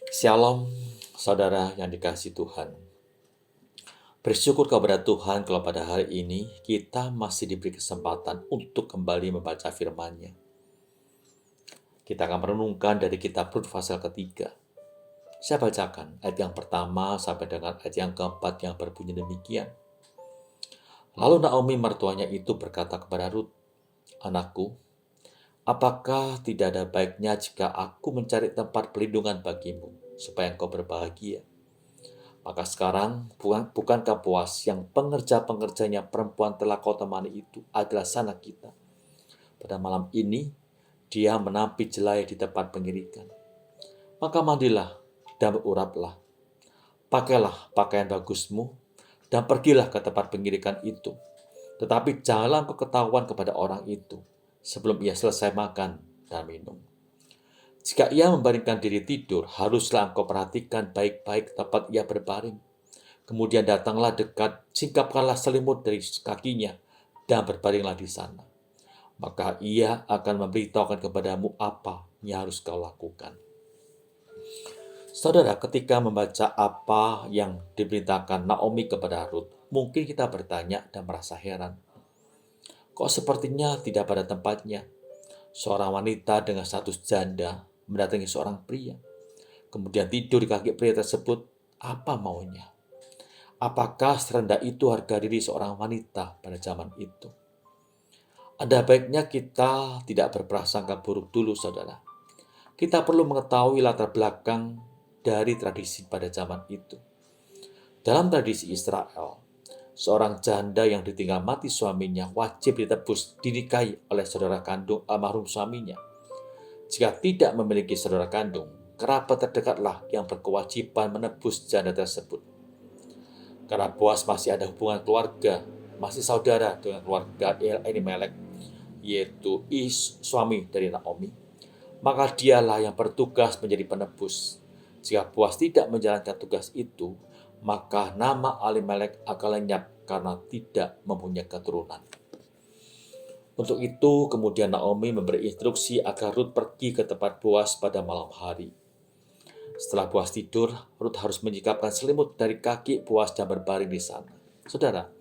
Shalom, saudara yang dikasihi Tuhan. Bersyukur kepada Tuhan kalau pada hari ini kita masih diberi kesempatan untuk kembali membaca firman-Nya. Kita akan merenungkan dari kitab Rut pasal ketiga. Saya bacakan ayat yang pertama sampai dengan ayat yang keempat yang berbunyi demikian. Lalu Naomi mertuanya itu berkata kepada Rut, "Anakku, apakah tidak ada baiknya jika aku mencari tempat perlindungan bagimu, supaya engkau berbahagia? Maka sekarang, bukankah Boas yang pengerja-pengerjanya perempuan telah kau temani itu adalah sanak kita? Pada malam ini, dia menampi jelai di tempat pengirikan. Maka mandilah dan beruraplah. Pakailah pakaian bagusmu dan pergilah ke tempat pengirikan itu. Tetapi janganlah engkau ketahuan kepada orang itu sebelum ia selesai makan dan minum. Jika ia membaringkan diri tidur, haruslah engkau perhatikan baik-baik tempat ia berbaring. Kemudian datanglah dekat, singkapkanlah selimut dari kakinya, dan berbaringlah di sana. Maka ia akan memberitahukan kepadamu apa yang harus kau lakukan." Saudara, ketika membaca apa yang diberitakan Naomi kepada Rut, mungkin kita bertanya dan merasa heran. Kok sepertinya tidak pada tempatnya? Seorang wanita dengan status janda mendatangi seorang pria, kemudian tidur di kaki pria tersebut. Apa maunya? Apakah serendah itu harga diri seorang wanita pada zaman itu? Ada baiknya kita tidak berprasangka buruk dulu, saudara. Kita perlu mengetahui latar belakang dari tradisi pada zaman itu. Dalam tradisi Israel, seorang janda yang ditinggal mati suaminya wajib ditebus dinikahi oleh saudara kandung almarhum suaminya. Jika tidak memiliki saudara kandung, kerabat terdekatlah yang berkewajiban menebus janda tersebut. Karena Boas masih ada hubungan keluarga, masih saudara dengan keluarga Elimelek, yaitu suami dari Naomi, maka dialah yang bertugas menjadi penebus. Jika Boas tidak menjalankan tugas itu, maka nama Elimelek akan lenyap karena tidak mempunyai keturunan. Untuk itu, kemudian Naomi memberi instruksi agar Rut pergi ke tempat Boas pada malam hari. Setelah Boas tidur, Rut harus menyingkapkan selimut dari kaki Boas dan berbaring di sana. Saudara,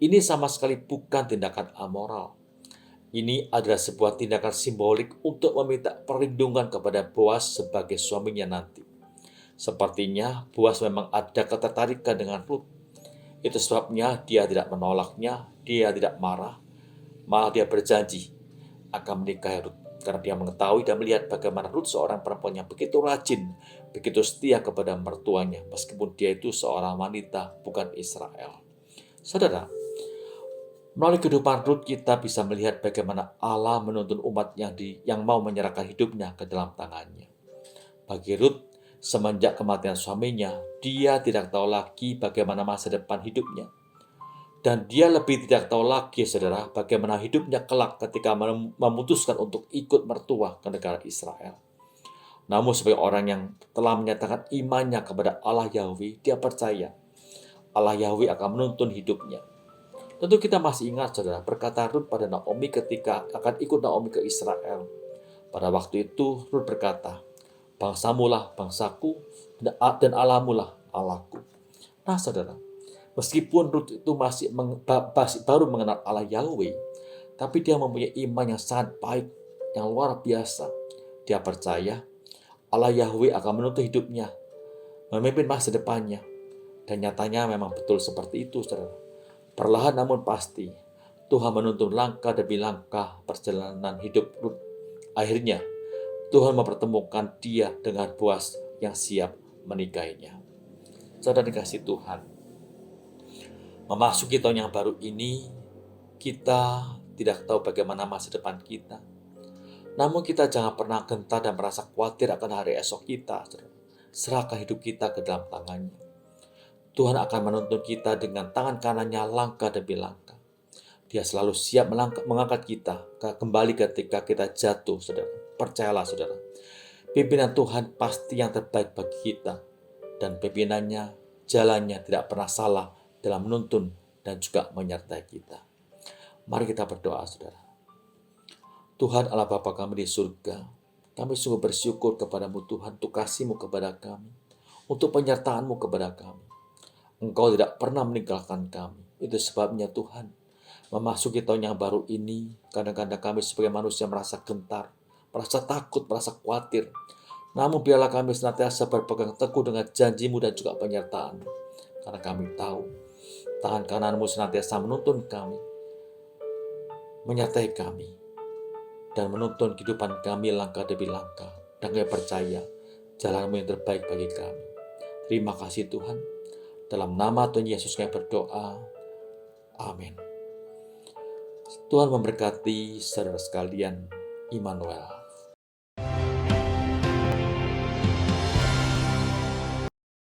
ini sama sekali bukan tindakan amoral. Ini adalah sebuah tindakan simbolik untuk meminta perlindungan kepada Boas sebagai suaminya nanti. Sepertinya Boas memang ada ketertarikan dengan Rut. Itu sebabnya dia tidak menolaknya, dia tidak marah, malah dia berjanji akan menikahi Rut. Karena dia mengetahui dan melihat bagaimana Rut seorang perempuan yang begitu rajin, begitu setia kepada mertuanya, meskipun dia itu seorang wanita, bukan Israel. Saudara, melalui kehidupan Rut kita bisa melihat bagaimana Allah menuntun umat yang mau menyerahkan hidupnya ke dalam tangannya. Bagi Rut, semenjak kematian suaminya, dia tidak tahu lagi bagaimana masa depan hidupnya. Dan dia lebih tidak tahu lagi, saudara, bagaimana hidupnya kelak ketika memutuskan untuk ikut mertua ke negara Israel. Namun sebagai orang yang telah menyatakan imannya kepada Allah Yahweh, dia percaya Allah Yahweh akan menuntun hidupnya. Tentu kita masih ingat, saudara, perkataan Rut pada Naomi ketika akan ikut Naomi ke Israel. Pada waktu itu Rut berkata, "Bangsamulah bangsaku dan Allahmulah Allahku." Nah, saudara, meskipun Rut itu masih baru mengenal Allah Yahweh, tapi dia mempunyai iman yang sangat baik, yang luar biasa. Dia percaya Allah Yahweh akan menuntun hidupnya, memimpin masa depannya. Dan nyatanya memang betul seperti itu, saudara. Perlahan namun pasti, Tuhan menuntun langkah demi langkah perjalanan hidup Rut. Akhirnya, Tuhan mempertemukan dia dengan Boas yang siap menikahinya. Saudara dikasih Tuhan, memasuki tahun yang baru ini, kita tidak tahu bagaimana masa depan kita. Namun kita jangan pernah gentar dan merasa khawatir akan hari esok kita. Serahkan hidup kita ke dalam tangannya. Tuhan akan menuntun kita dengan tangan kanannya langkah demi langkah. Dia selalu siap mengangkat kita kembali ketika kita jatuh, saudara. Percayalah, saudara. Pimpinan Tuhan pasti yang terbaik bagi kita. Dan pimpinannya, jalannya tidak pernah salah dalam menuntun dan juga menyertai kita. Mari kita berdoa, saudara. Tuhan Allah Bapa kami di surga, Kami sungguh bersyukur kepadamu Tuhan untuk kasih-Mu kepada kami, untuk penyertaan-Mu kepada kami. Engkau tidak pernah meninggalkan kami. Itu sebabnya Tuhan, memasuki tahun yang baru ini, kadang-kadang kami sebagai manusia merasa gentar, merasa takut, merasa khawatir. Namun biarlah kami senantiasa berpegang teguh dengan janji-Mu dan juga penyertaan-Mu. Karena kami tahu, tangan kanan-Mu senantiasa menuntun kami, menyertai kami, dan menuntun kehidupan kami langkah demi langkah. Dan kami percaya jalan-Mu yang terbaik bagi kami. Terima kasih Tuhan. Dalam nama Tuhan Yesus kami berdoa. Amin. Tuhan memberkati saudara sekalian. Immanuel.